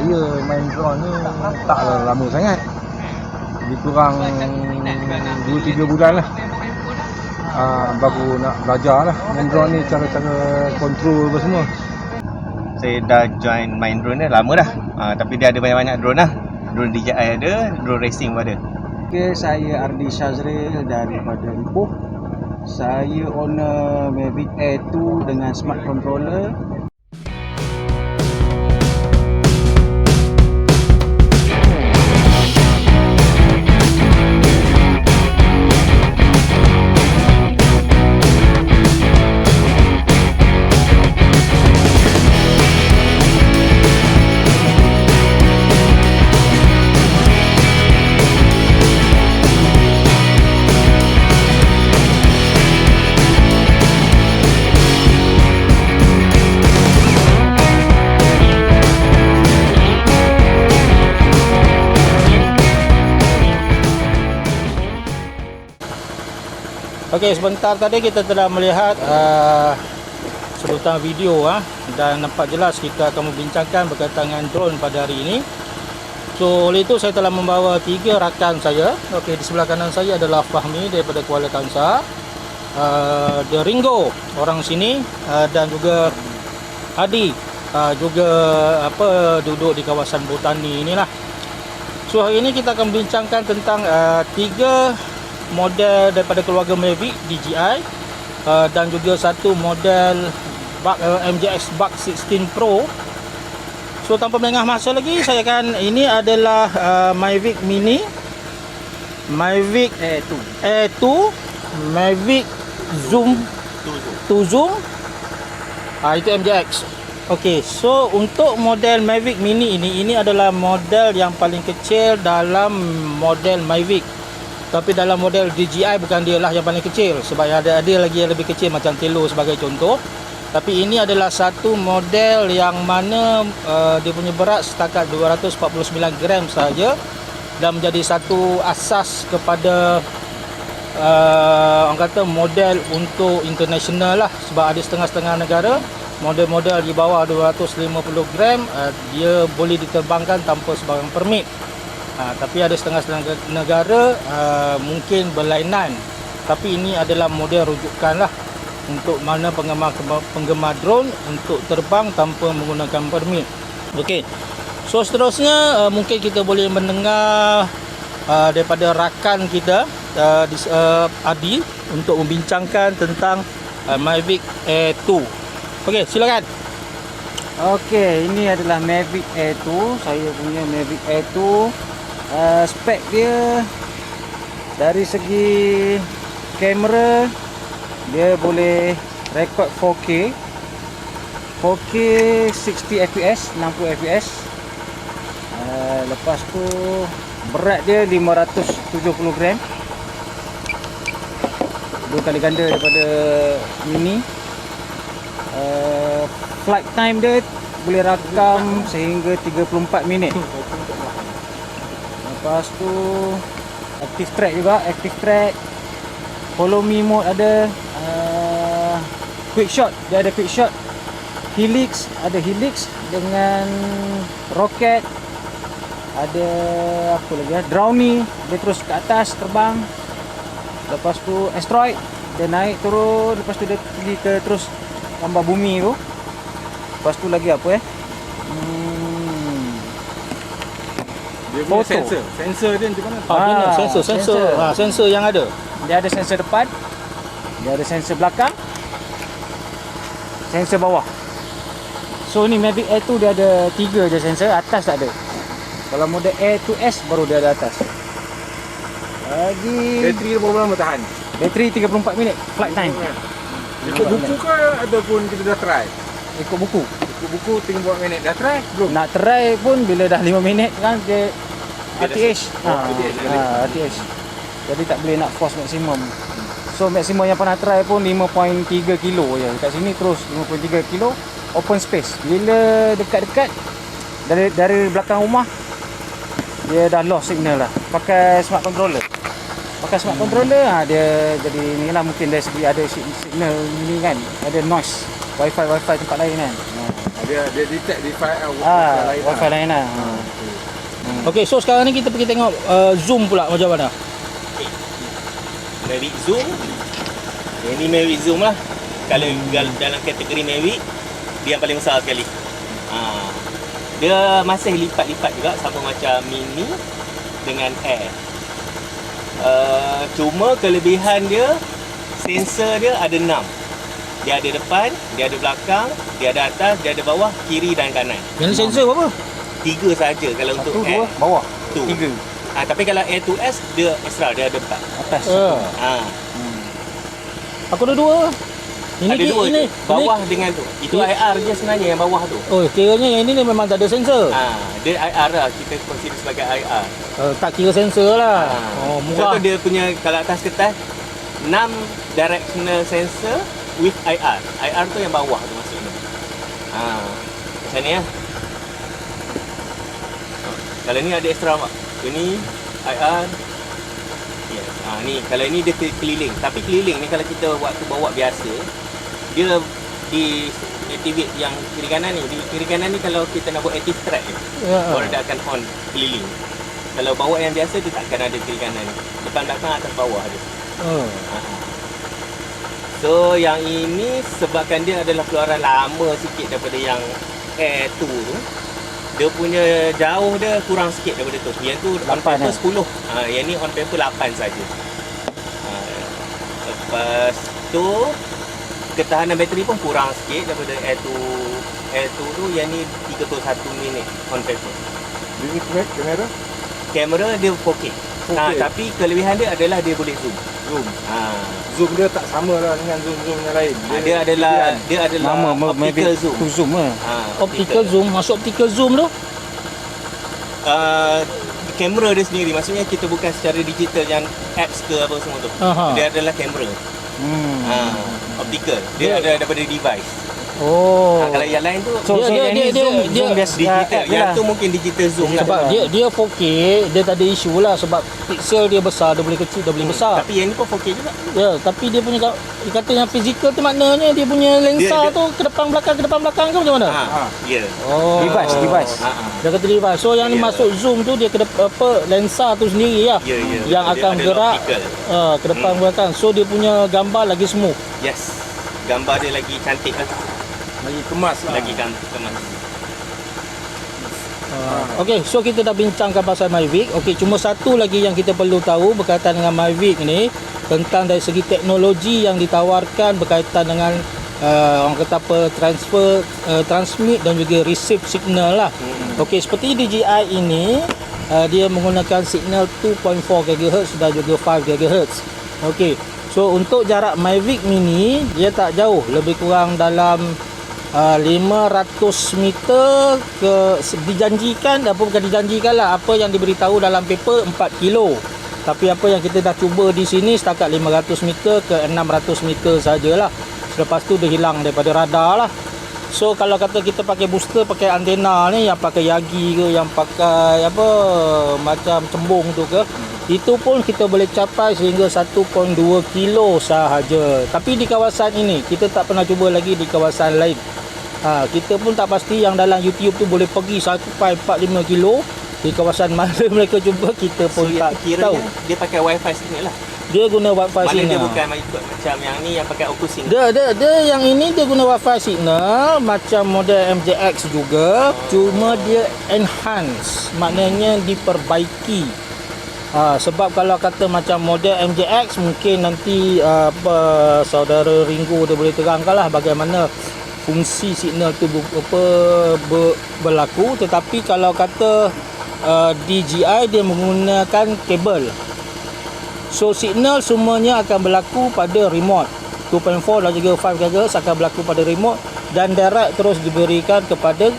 saya main drone ni tak lama sangat. Lebih kurang 2-3 bulan lah. Baru nak belajar lah main drone ni, cara-cara kontrol apa semua. Saya dah join main drone ni lama dah. Tapi dia ada banyak-banyak drone lah. Drone DJI ada, drone racing pun ada. Okay, saya Ardi Shazril daripada Ipoh. Saya owner Mavic Air 2 dengan smart controller. Okey, sebentar tadi kita telah melihat sebutan video dan nampak jelas kita akan membincangkan berkaitan dengan drone pada hari ini. So, oleh itu saya telah membawa 3 rakan saya. Okey, di sebelah kanan saya adalah Fahmi daripada Kuala Kangsar, The Ringo orang sini, dan juga Hadi juga duduk di kawasan Botani inilah. So, hari ini kita akan membincangkan tentang 3 model daripada keluarga Mavic DJI dan juga satu model MJX Buck 16 Pro. So, tanpa melengah masa lagi, saya akan, ini adalah Mavic Mini, Mavic Air 2, Mavic Zoom 2 Zoom, itu MJX. Okey, so untuk model Mavic Mini ini adalah model yang paling kecil dalam model Mavic. Tapi dalam model DJI bukan dialah yang paling kecil, sebab ada lagi yang lebih kecil macam Telur sebagai contoh. Tapi ini adalah satu model yang mana dia punya berat setakat 249 gram saja dan menjadi satu asas kepada orang kata model untuk international lah, sebab ada setengah-setengah negara model-model di bawah 250 gram dia boleh diterbangkan tanpa sebarang permit. Tapi ada setengah-setengah negara mungkin berlainan. Tapi ini adalah model rujukan lah untuk mana penggemar drone untuk terbang tanpa menggunakan permit. Okey, so seterusnya mungkin kita boleh mendengar daripada rakan kita Adi untuk membincangkan tentang Mavic Air 2. Okey, silakan. Okey, ini adalah Mavic Air 2. Saya punya Mavic Air 2. Spek dia dari segi kamera, dia boleh rekod 4K 60 fps, 60 fps. Lepas tu berat dia 570 gram, 2 kali ganda daripada Mini. Flight time dia boleh rakam sehingga 34 minit. Lepas tu active track juga, active track, follow me mode ada, quick shot, dia ada quick shot, helix, ada helix dengan roket, ada apa lagi drowny, dia terus ke atas terbang. Lepas tu asteroid, dia naik turun, lepas tu dia pergi ke terus gambar bumi tu. Lepas tu lagi apa Dia punya sensor dia macam mana? Sensor yang ada. Dia ada sensor depan, dia ada sensor belakang, sensor bawah. So ni Mavic Air 2 dia ada 3 je sensor, atas tak ada. Kalau model Air 2S baru dia ada atas. Lagi Bateri dia berapa lama tahan? bateri 34 minit flight time. Ikut buku ke ataupun kita dah try? Ikut buku. Ikut buku 34 minit. Dah try belum? Nak try pun bila dah 5 minit kan dia RTH. RTH. Jadi tak boleh nak force maksimum. So maksimum yang pernah try pun 5.3 kilo je. Dekat sini terus 5.3 kilo open space. Bila dekat-dekat dari belakang rumah dia dah lost signal lah. Pakai smart controller. Dia jadi ni lah, mungkin dari segi ada signal ni kan, ada noise wifi tempat lain kan. Dia detect di file lain. wifi lain lah. Okey, so sekarang ni kita pergi tengok zoom pula macam mana. Mavic Zoom. Ini Mavic Zoom lah. Kalau dalam kategori Mavic, dia yang paling besar sekali. Dia masih lipat-lipat juga sama macam Mini dengan Air. Cuma kelebihan dia, sensor dia ada 6. Dia ada depan, dia ada belakang, dia ada atas, dia ada bawah, kiri dan kanan. Yang sensor berapa? 3 saja kalau untuk Satu, Air. dua, bawah. 3. Tapi kalau Air 2S dia extra, dia ada 4. Atas. Aku ada 2. Ini Ada 2 ini bawah dengan tu. Itu IR je sebenarnya yang bawah tu. Oh, kiranya yang ini memang tak ada sensor. Dia IR lah, kita consider sebagai IR. Tak kira sensor lah. Oh, murah. Contoh dia punya kalau atas kertas 6 directional sensor with IR. IR tu yang bawah tu maksudnya. Macam ni lah. Kalau ni ada extra mak. Ini IR. Yes. Ni kalau ini dia keliling. Tapi keliling ni kalau kita waktu bawa biasa, dia di activate yang kiri kanan ni. Di kiri kanan ni kalau kita nak buat active track ni, baru dia akan on keliling. Kalau bawa yang biasa dia takkan ada kiri kanan ni. Depan belakang atas bawah dia. So yang ini sebabkan dia adalah keluaran lama sikit daripada yang Air 2 tu. Dia punya jauh dia kurang sikit daripada tu. Yang tu on paper 10. Yang ni on paper 8 saja. Lepas tu ketahanan bateri pun kurang sikit daripada Air 2 tu. Yang ni 31 minit on paper. Dia kamera? Kamera dia 4K. Tapi kelebihan dia adalah dia boleh zoom. Zoom dia tak sama lah dengan zoom yang lain. Dia adalah optical zoom. Zoom lah. Optical zoom, masuk optical zoom tu. Kamera dia sendiri, maksudnya kita bukan secara digital yang apps ke apa semua tu. Dia adalah kamera. Optical. Dia ada daripada device. Kalau yang lain tu dia zoom digital. Yang tu mungkin digital zoom lah. Sebab dia 4K, dia tak ada isu lah sebab pixel dia besar, dia boleh kecil, dia boleh besar. Tapi yang ni pun 4K juga. Ya, tapi dia punya dia kata yang fizikal tu maknanya dia punya lensa tu ke depan belakang ke macam mana? Ya. Device. Dia kata device. So yang ni masuk zoom tu dia ke lensa tu sendiri lah. Yang Dia akan adalah gerak optical. ke depan belakang. So dia punya gambar lagi smooth. Yes. Gambar dia lagi cantik lah. Lagi kemas lah. Lagi kemas. Okey, so kita dah bincangkan pasal Mavic. Okey, cuma satu lagi yang kita perlu tahu berkaitan dengan Mavic ni tentang dari segi teknologi yang ditawarkan berkaitan dengan orang kata apa, transmit dan juga receive signal lah. Okey, seperti DJI ini dia menggunakan signal 2.4 GHz dan juga 5 GHz. Okey, so untuk jarak Mavic Mini dia tak jauh, lebih kurang dalam 500 meter dijanjikan, bukan dijanjikan lah, apa yang diberitahu dalam paper 4 kilo. Tapi apa yang kita dah cuba di sini setakat 500 meter ke 600 meter sajalah. Selepas tu dia hilang daripada radar lah. So kalau kata kita pakai booster, pakai antena ni, yang pakai Yagi ke, yang pakai apa macam cembung tu ke, itu pun kita boleh capai sehingga 1.2 kilo sahaja. Tapi di kawasan ini kita tak pernah cuba lagi di kawasan lain. Kita pun tak pasti yang dalam YouTube tu boleh pergi sampai 4-5 kilo. Di kawasan mana mereka cuba kita pun tak tahu. Dia pakai wifi signal lah. Dia guna wifi signal. signal. Dia bukan ikut macam yang ni yang pakai Oculus. Dia yang ini dia guna wifi signal macam model MJX juga. Cuma dia enhance, maknanya diperbaiki. Sebab kalau kata macam model MJX mungkin nanti saudara Ringo dia boleh terangkan lah bagaimana fungsi signal tu berlaku. Tetapi kalau kata DJI dia menggunakan kabel, so signal semuanya akan berlaku pada remote 2.4 dan juga 5 GHz akan berlaku pada remote dan direct terus diberikan kepada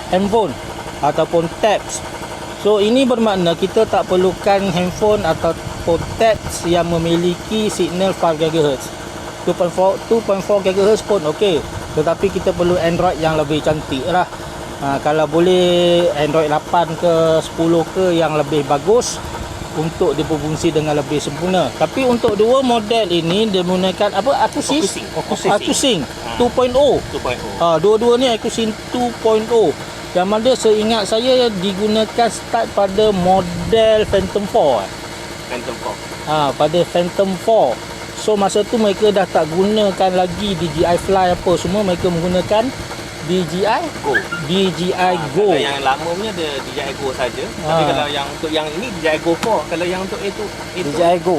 handphone ataupun tabs. So ini bermakna kita tak perlukan handphone ataupun tabs yang memiliki signal 5 GHz. 2.4 GHz pun okey. Tetapi kita perlu Android yang lebih cantik lah. Kalau boleh Android 8 ke 10 ke yang lebih bagus untuk dia berfungsi dengan lebih sempurna. Tapi untuk dua model ini dia menggunakan apa? Acusync. 2.0. 2.0. Dua-dua ni Ecosyn 2.0. Yang mana seingat saya digunakan start pada model Phantom 4. Phantom 4. Pada Phantom 4. So masa tu mereka dah tak gunakan lagi DJI Fly apa semua, mereka menggunakan DJI Go. Go. Kalau yang lama punya ada DJI Go saja. Tapi kalau yang untuk yang ini DJI Go 4. Kalau yang untuk itu DJI Go.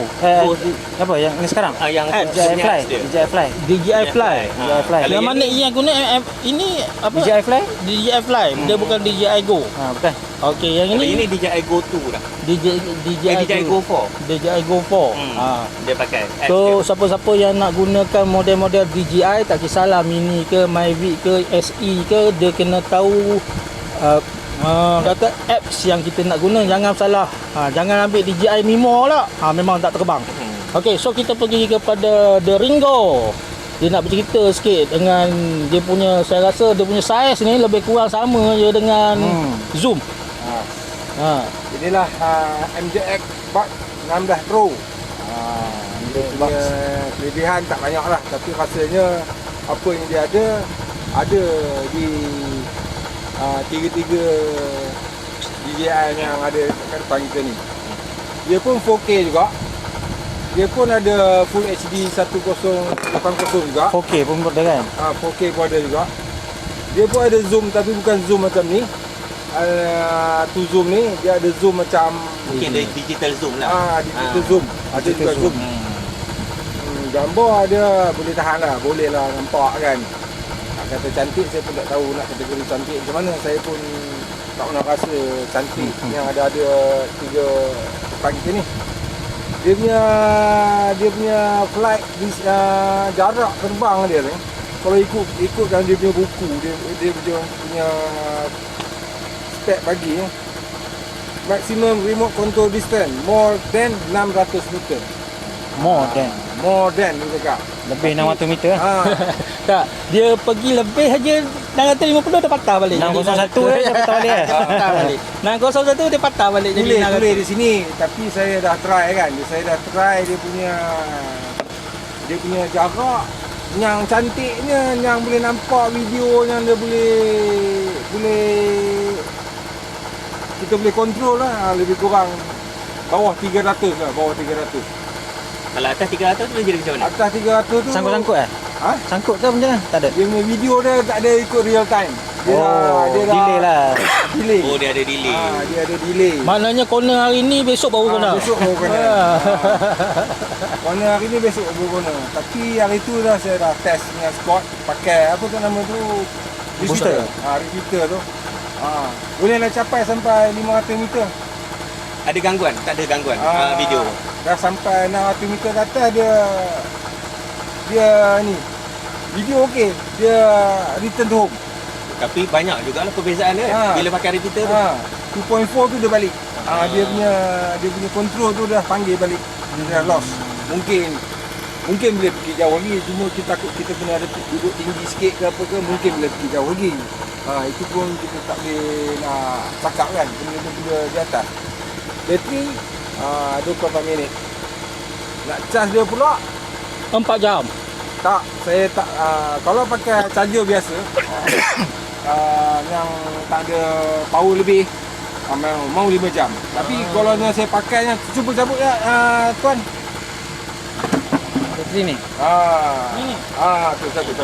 Apa yang ni sekarang? yang DJI punya Fly. apps dia. DJI Fly. DJI Fly. DJI Fly. Kalau Yang mana yang guna ini apa? DJI Fly? DJI Fly. Dia bukan DJI Go. Bukan. Okey, yang Kalau ini ini DJI Go 2 dah. DJI Go 4. DJI Go 4. Dia pakai apps So dia. siapa-siapa yang nak gunakan model-model DJI, tak kisahlah Mini ke, Mavic ke, SE ke, dia kena tahu kata apps yang kita nak guna. Jangan salah, jangan ambil DJI Mimo lah, memang tak terbang. Okey, so kita pergi kepada The Ringo. Dia nak bercerita sikit dengan dia punya, saya rasa dia punya saiz ni lebih kurang sama je dengan Zoom. Inilah MJX Bud 16 Pro. Dia punya kelebihan tak banyak lah, tapi rasanya apa yang dia ada di tiga-tiga DJI yang ada kat depan kita ni. Dia pun 4K juga. Dia pun ada Full HD 1080 juga. 4K pun ada kan? 4K pun ada juga. Dia pun ada zoom, tapi bukan zoom macam ni. Tu zoom ni dia ada zoom macam Mungkin dia digital zoom lah. digital zoom. Ada juga zoom. Gambar dia boleh tahan lah, boleh lah nampak kan. Nak kata cantik saya pun tak tahu nak kategori cantik macam mana. Saya pun tak pernah rasa cantik yang ada tiga depan kita ni. Dia punya flight jarak terbang dia ni. Kalau ikut dalam dia punya buku, dia punya spek bagi maximum remote control distance more than 600 meter. More than dia cakap. Lebih 600 meter. Tak, dia pergi lebih saja 650 dia patah balik. 601 dia patah balik. Patah balik. 601 dia patah balik jadi Boleh di sini, tapi saya dah try kan. Saya dah try dia punya jarak yang cantiknya, yang boleh nampak video yang dia boleh kita boleh kontrol lah, lebih kurang bawah 300 lah, bawah 300. Kalau atas 300 tu dia jadi macam mana? Atas 300 tu Sangkut-sangkut Sangkut ke macam mana? Tak ada. dia punya video dia tak ada ikut real time. Dia dah delay lah. Delay. Oh, dia ada delay. Dia ada delay. Maknanya corner hari ni besok baru kena. Besok baru kena. Warna hari ni besok baru kena. Tapi hari tu dah saya dah test dengan Scott pakai apa tu nama tu? Booster. Repeater tu. Boleh lah capai sampai 500 meter. Ada gangguan? Tak ada gangguan video. Dah sampai 600 meter ke atas dia ni. Video okey. Dia return to home. Tapi banyak jugalah perbezaan dia bila pakai repeater tu. 2.4 tu dia balik. Dia punya control tu dah panggil balik. Dia dah lost. Mungkin boleh pergi jauh lagi, cuma kita takut kita kena ada duduk tinggi sikit ke apa ke, mungkin boleh pergi jauh lagi. Itu pun kita tak boleh nak cakap kan, benda-benda di atas. Bateri 24 minit. Nak charge dia pula 4 jam. tak, saya tak kalau pakai charger biasa yang tak ada power lebih mau 5 jam. Tapi kalau yang saya pakai yang cuba cabut ya tuan. Bateri ni. Ni. Tu cabut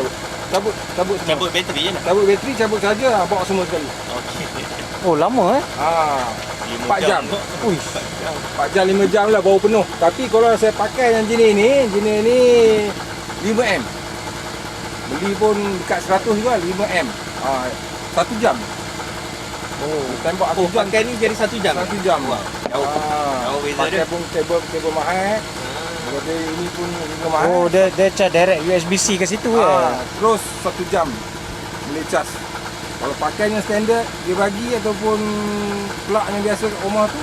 Cabut bateri je lah. Cabut bateri, cabut charger, bawa semua sekali. Okey. Oh, lama 4 jam. 4 jam 5 jam lah baru penuh. Tapi kalau saya pakai yang jenis ni 5M. Beli pun dekat 100 juga 5M. 1 jam. Tembak 1 jam. Pakai ni jadi 1 jam. 1 jam. Jauh beza Pakai dia. pun kabel mahal. Jadi ini pun juga mahal. Oh, dia charge direct USB-C ke situ ke? Terus 1 jam boleh charge. Kalau pakai yang standard dia bagi ataupun plug yang biasa kat rumah tu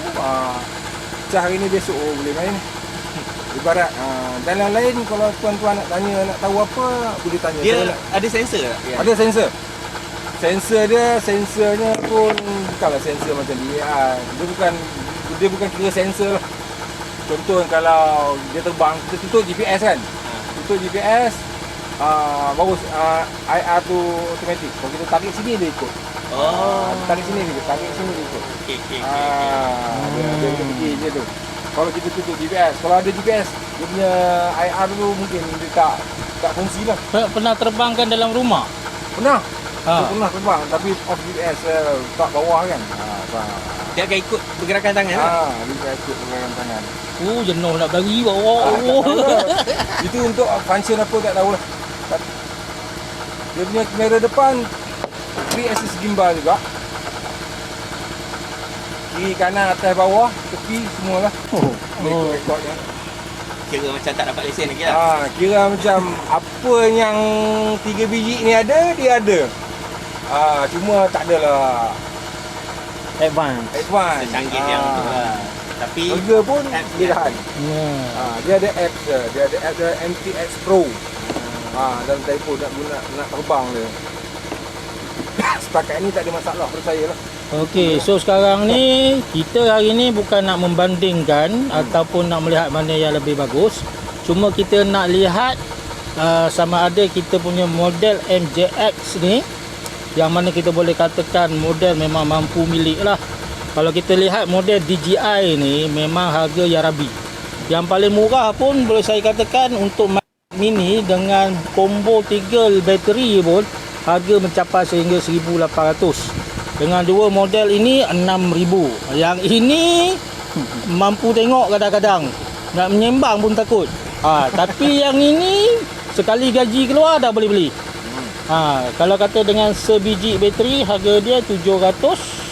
charge hari ni besok boleh main. Ibarat dan lain-lain kalau tuan-tuan nak tanya, nak tahu apa boleh tanya. Dia ada sensor tak? Ya. Ada sensor. Sensornya pun bukanlah sensor macam dia. Dia bukan kira sensor lah. Contoh kalau dia terbang, kita tutup GPS kan. Tutup GPS, bagus. IR tu automatik. Kalau kita tarik sini dia ikut. Tarik sini dia ikut. Okey. Dia pergi je tu. Kalau kita tutup GPS, kalau ada GPS, dia punya IR tu mungkin dia tak fungsi lah. Pernah terbangkan dalam rumah? Pernah. Ha. Saya pernah terbang tapi off GPS tak bawah kan. Dia akan ikut pergerakan tangan lah. Dia akan ikut pergerakan tangan. Jenuh nak bagi bawa. Itu untuk function apa tak tahulah. Dia punya kamera depan 3 axis gimbal juga. Kiri, kanan, atas, bawah, tepi semualah. Ikut rekodnya. Kira macam tak dapat lesen lagi lah. Kira macam apa yang 3 biji ni ada, dia ada. Cuma tak adalah Advance. Ah. Secanggih yang tu lah. Tapi harga pun apps dia tahan. Dia ada apps dia. Dia ada apps dia, MTX Pro. Dalam telefon nak terbang dia. Setakat ni tak ada masalah pada saya lah. Okey, so sekarang ni kita hari ni bukan nak membandingkan ataupun nak melihat mana yang lebih bagus. Cuma kita nak lihat sama ada kita punya model MJX ni yang mana kita boleh katakan model memang mampu milik lah. Kalau kita lihat model DJI ni memang harga yang rabi. Yang paling murah pun boleh saya katakan untuk mini dengan combo 3 bateri pun harga mencapai sehingga 1,800. Dengan dua model ini 6,000. Yang ini mampu tengok kadang-kadang. Nak menyembang pun takut. Tapi yang ini sekali gaji keluar dah boleh beli. Kalau kata dengan sebiji bateri harga dia 700.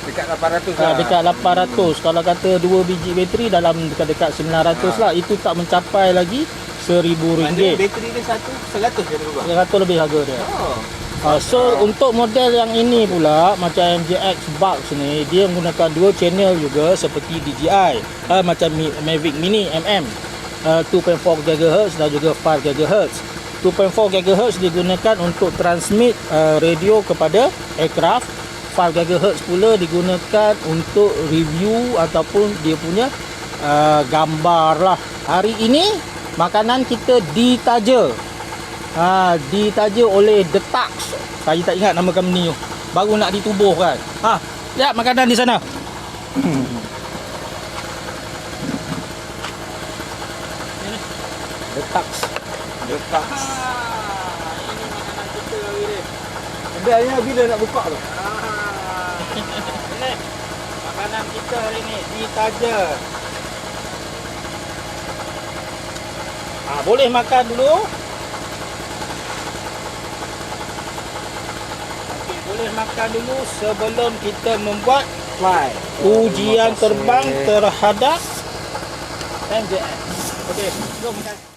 Dekat 800 lah. Dekat 800. Kalau kata dua biji bateri dalam dekat 900 lah. Itu tak mencapai lagi RM1,000. bateri dia 100 dia berubah. 100 lebih harga dia. So untuk model yang ini pula macam MJX Box ni dia menggunakan dual channel juga seperti DJI, macam Mavic Mini MM 2.4 GHz dan juga 5 GHz. 2.4 GHz digunakan untuk transmit radio kepada aircraft. 5 GHz pula digunakan untuk review ataupun dia punya gambar lah. Hari ini makanan kita ditaja. Ditaja oleh The Tux. Saya tak ingat nama company tu. Baru nak ditubuhkan. Lihat makanan di sana. The Tux. The Tux. Ini makanan kita hari ni. Kedainya bila nak buka tu? Ini makanan kita hari ni ditaja. Boleh makan dulu. Boleh makan dulu sebelum kita membuat ujian terbang terhadap MJX. Okey, jom makan.